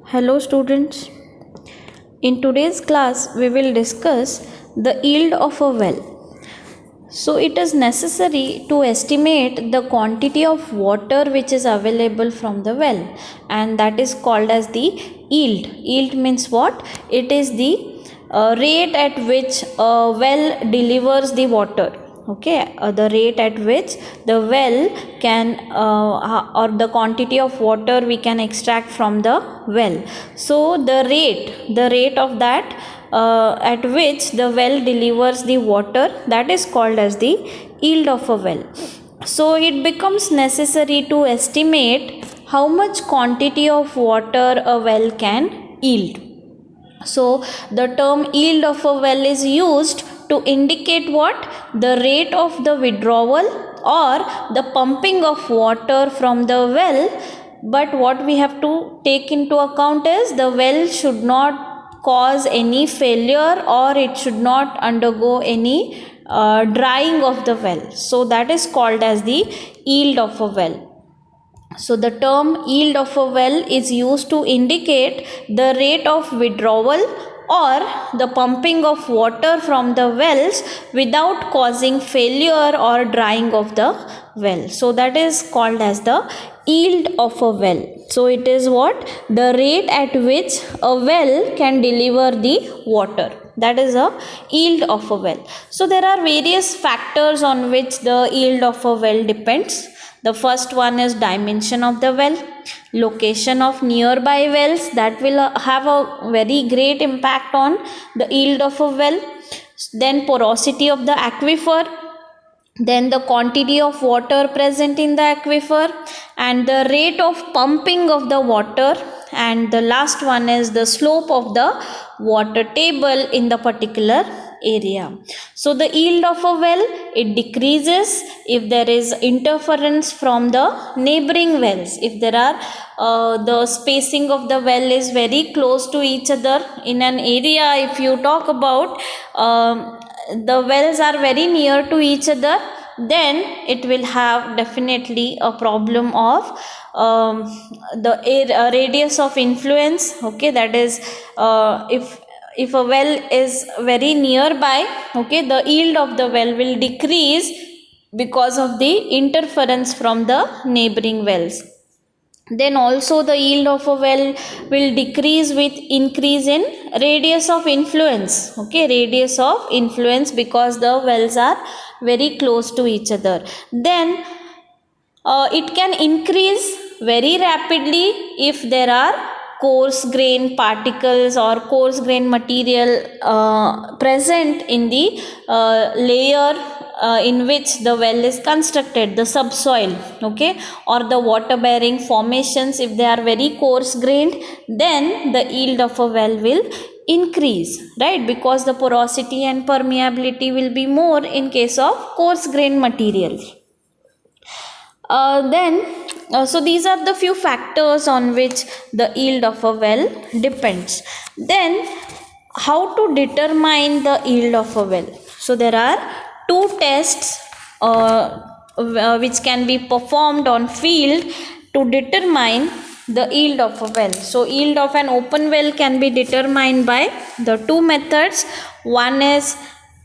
Hello students. In today's class we will discuss the yield of a well. So it is necessary to estimate the quantity of water which is available from the well, and that is called as the yield. Yield means what? It is the rate at which a well delivers the water. The rate at which the well can or the quantity of water we can extract from the well. So the rate of that at which the well delivers the water, that is called as the yield of a well. So it becomes necessary to estimate how much quantity of water a well can yield. So the term yield of a well is used to indicate what? The rate of the withdrawal or the pumping of water from the well. But what we have to take into account is the well should not cause any failure, or it should not undergo any drying of the well. So that is called as the yield of a well. So the term yield of a well is used to indicate the rate of withdrawal or the pumping of water from the wells without causing failure or drying of the well. So that is called as the yield of a well. So it is what? The rate at which a well can deliver the water. That is a yield of a well. So there are various factors on which the yield of a well depends. The first one is dimension of the well, location of nearby wells, that will have a very great impact on the yield of a well. Then porosity of the aquifer, then the quantity of water present in the aquifer, and the rate of pumping of the water, and the last one is the slope of the water table in the particular area. So the yield of a well, it decreases if there is interference from the neighboring wells. If there are the spacing of the well is very close to each other in an area, if you talk about the wells are very near to each other, then it will have definitely a problem of the radius of influence. That is, if a well is very nearby, the yield of the well will decrease because of the interference from the neighboring wells. Then also the yield of a well will decrease with increase in radius of influence. Radius of influence, because the wells are very close to each other. Then it can increase very rapidly if there are coarse grain particles or coarse grain material present in the layer in which the well is constructed, the subsoil, or the water bearing formations. If they are very coarse grained, then the yield of a well will increase, right? Because the porosity and permeability will be more in case of coarse grain material. So these are the few factors on which the yield of a well depends. Then how to determine the yield of a well? So there are two tests which can be performed on field to determine the yield of a well. So yield of an open well can be determined by the two methods. One is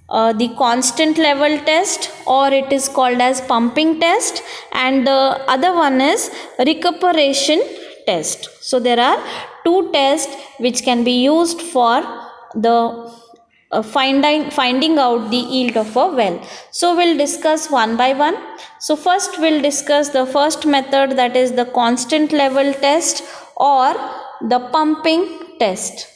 the constant level test, or it is called as pumping test, and the other one is recuperation test. So there are two tests which can be used for the finding out the yield of a well. So we'll discuss one by one. So first we'll discuss the first method, that is the constant level test or the pumping test.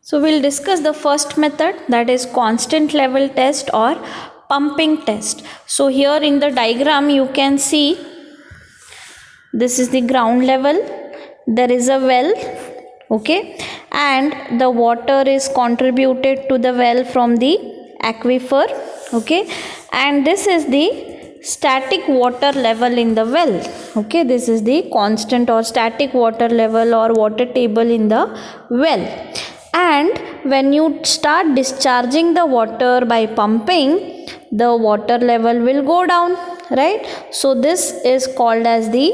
So we'll discuss the first method, that is constant level test or pumping test. So here in the diagram you can see, this is the ground level, there is a well, and the water is contributed to the well from the aquifer, and this is the static water level in the well. This is the constant or static water level or water table in the well. And when you start discharging the water by pumping, the water level will go down, right? So this is called as the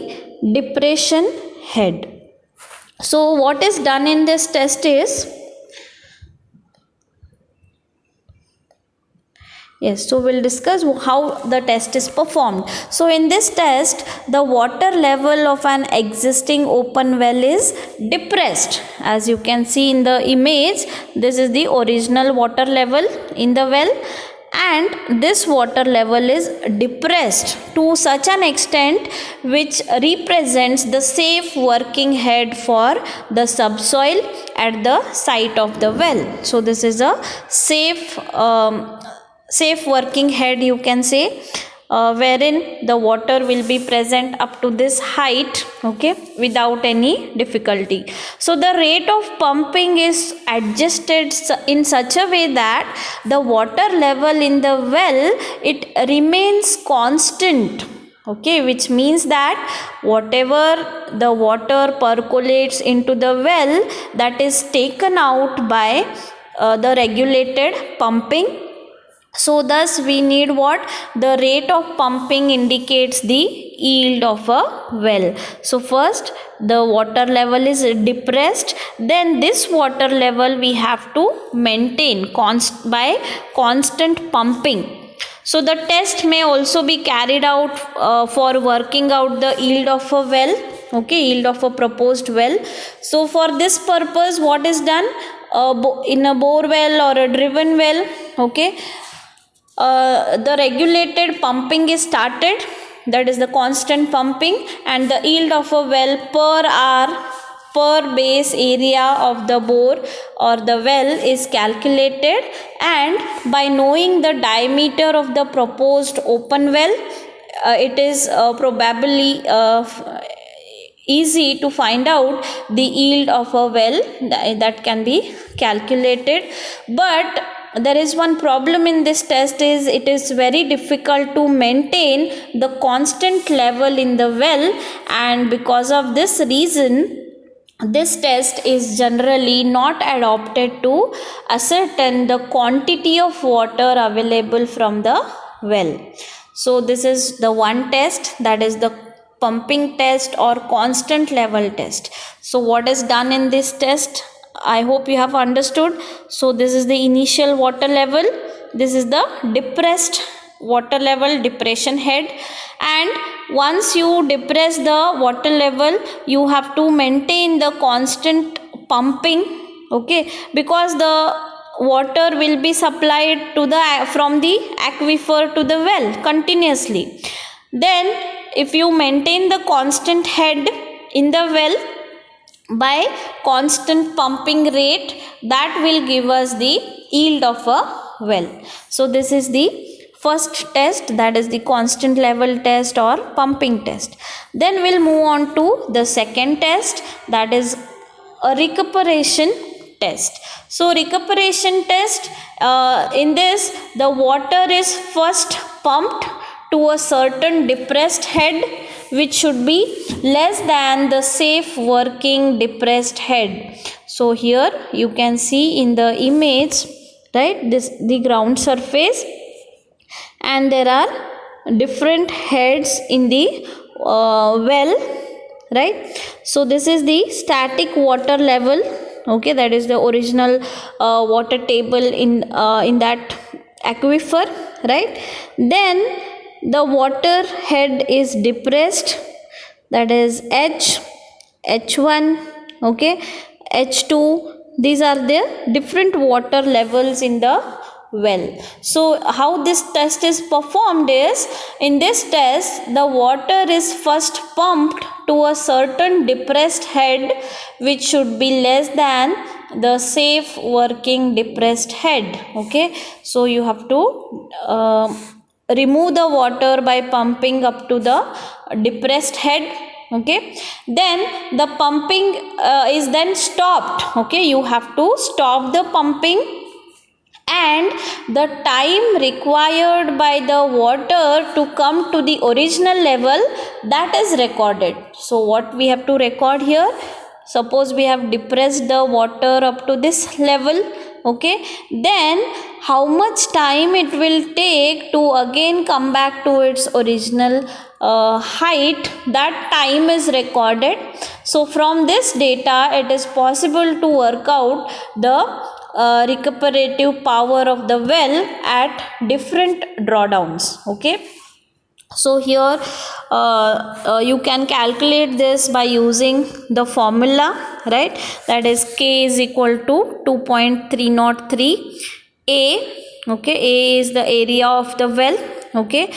depression head. So what is done in this test is, yes, so we'll discuss how the test is performed. So in this test, the water level of an existing open well is depressed. As you can see in the image, this is the original water level in the well, and this water level is depressed to such an extent which represents the safe working head for the subsoil at the site of the well. So this is a safe working head, you can say, wherein the water will be present up to this height, okay, without any difficulty. So the rate of pumping is adjusted in such a way that the water level in the well, it remains constant, okay, which means that whatever the water percolates into the well, that is taken out by the regulated pumping. So thus we need what? The rate of pumping indicates the yield of a well. So first the water level is depressed, then this water level we have to maintain by constant pumping. So the test may also be carried out for working out the yield of a well, okay, yield of a proposed well. So for this purpose, what is done? In a bore well or a driven well, okay, the regulated pumping is started, that is the constant pumping, and the yield of a well per hour per base area of the bore or the well is calculated, and by knowing the diameter of the proposed open well, it is probably easy to find out the yield of a well that can be calculated. But there is one problem in this test, is it is very difficult to maintain the constant level in the well, and because of this reason this test is generally not adopted to ascertain the quantity of water available from the well. So this is the one test, that is the pumping test or constant level test. So what is done in this test, I hope you have understood. So this is the initial water level, this is the depressed water level, depression head, and once you depress the water level, you have to maintain the constant pumping, okay, because the water will be supplied to the from the aquifer to the well continuously. Then if you maintain the constant head in the well by constant pumping rate, that will give us the yield of a well. So this is the first test, that is the constant level test or pumping test. Then we'll move on to the second test, that is a recuperation test. So recuperation test, in this the water is first pumped to a certain depressed head which should be less than the safe working depressed head. So here you can see in the image, right, this the ground surface, and there are different heads in the well, right. So this is the static water level, okay, that is the original water table in that aquifer, right. Then the water head is depressed, that is H1, okay, H2. These are the different water levels in the well. So how this test is performed is, in this test the water is first pumped to a certain depressed head which should be less than the safe working depressed head, okay. So you have to remove the water by pumping up to the depressed head, okay. Then the pumping is then stopped, okay. You have to stop the pumping, and the time required by the water to come to the original level, that is recorded. So what we have to record here, suppose we have depressed the water up to this level, okay, then how much time it will take to again come back to its original height, that time is recorded. So from this data it is possible to work out the recuperative power of the well at different drawdowns. Okay, so here you can calculate this by using the formula, right? That is K is equal to 2.303 A. Okay, A is the area of the well, okay,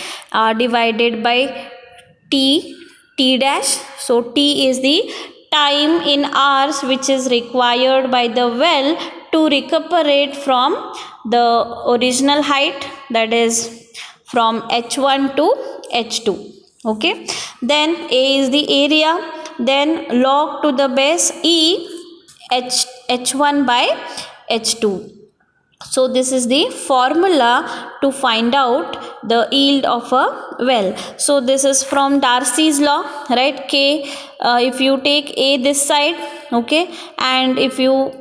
divided by T dash. So T is the time in hours which is required by the well to recuperate from the original height, that is from H1 to H2. Okay, then A is the area, then log to the base E H1 by H2. So this is the formula to find out the yield of a well. So this is from Darcy's law, right? K, if you take A this side, okay, and if you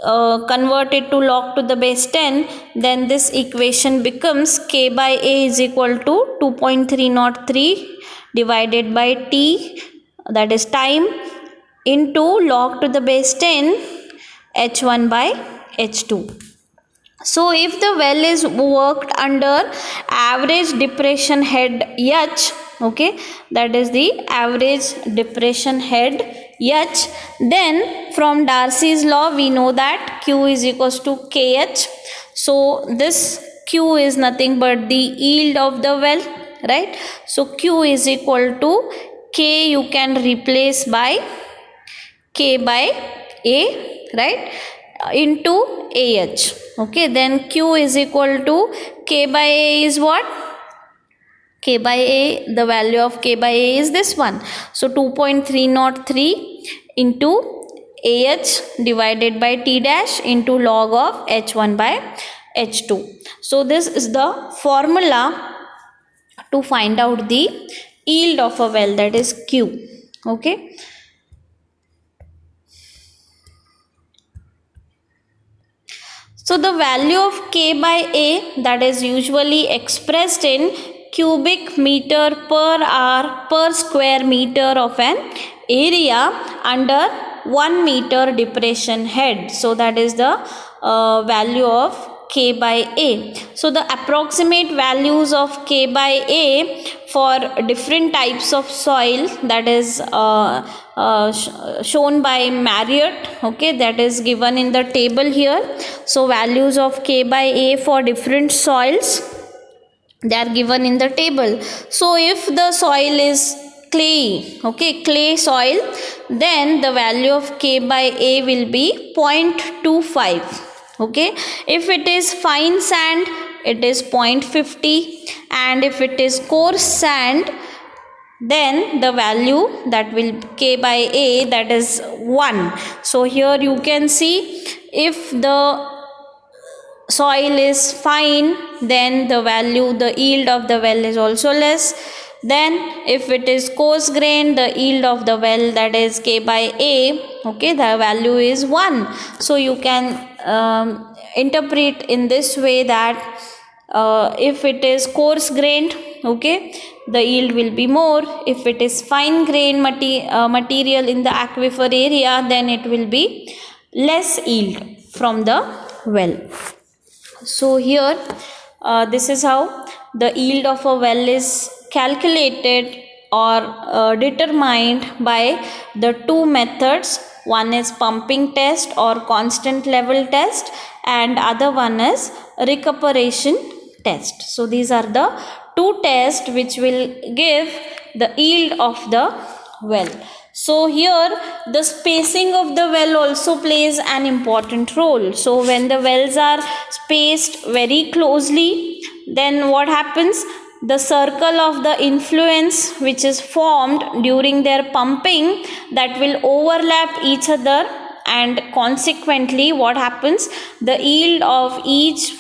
convert it to log to the base 10, then this equation becomes K by A is equal to 2.303 divided by T, that is time, into log to the base 10 H1 by H2. So if the well is worked under average depression head H, okay, that is the average depression head H, then from Darcy's law we know that Q is equals to KH. So this Q is nothing but the yield of the well, right? So Q is equal to K, you can replace by K by A, right, into AH. Okay, then Q is equal to K by A is what? K by A, the value of K by A is this one. So 2.303 into AH divided by T dash into log of H1 by H2. So this is the formula to find out the yield of a well, that is Q. Okay. So the value of K by A, that is usually expressed in cubic meter per hour per square meter of an area under 1 meter depression head. So that is the value of K by A. So the approximate values of K by A for different types of soil, that is shown by Marriott, okay, that is given in the table here. So values of K by A for different soils, they are given in the table. So if the soil is clay, okay, clay soil, then the value of K by A will be 0.25. Okay, if it is fine sand, it is 0.50, and if it is coarse sand, then the value that will K by A, that is 1. So here you can see, if the soil is fine, then the value, the yield of the well is also less. Then if it is coarse grain, the yield of the well, that is K by A, okay, the value is 1. So you can interpret in this way that if it is coarse grained, okay, the yield will be more. If it is fine grained material in the aquifer area, then it will be less yield from the well. So here this is how the yield of a well is calculated or determined by the two methods. One is pumping test or constant level test, and other one is recuperation test. So these are the two tests which will give the yield of the well. So here the spacing of the well also plays an important role. So when the wells are spaced very closely, then what happens? The circle of the influence which is formed during their pumping, that will overlap each other, and consequently what happens? The yield of each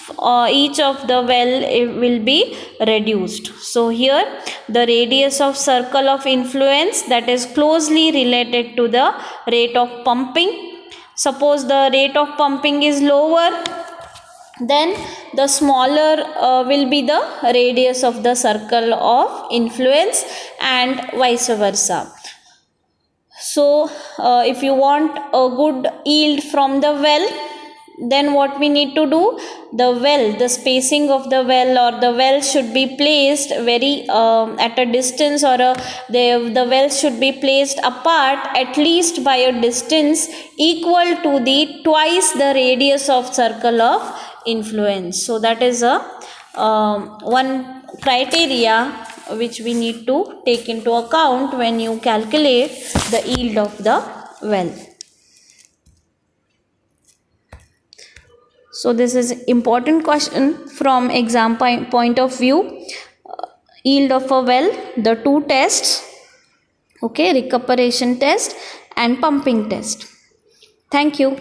of the well will be reduced. So here the radius of circle of influence, that is closely related to the rate of pumping. Suppose the rate of pumping is lower, then the smaller will be the radius of the circle of influence, and vice versa. So if you want a good yield from the well, then what we need to do, the spacing of the well, or the well should be placed very at a distance, or the well should be placed apart at least by a distance equal to the twice the radius of circle of influence. So that is a one criteria which we need to take into account when you calculate the yield of the well. So this is important question from exam point of view. Yield of a well, the two tests, okay, recuperation test and pumping test. Thank you.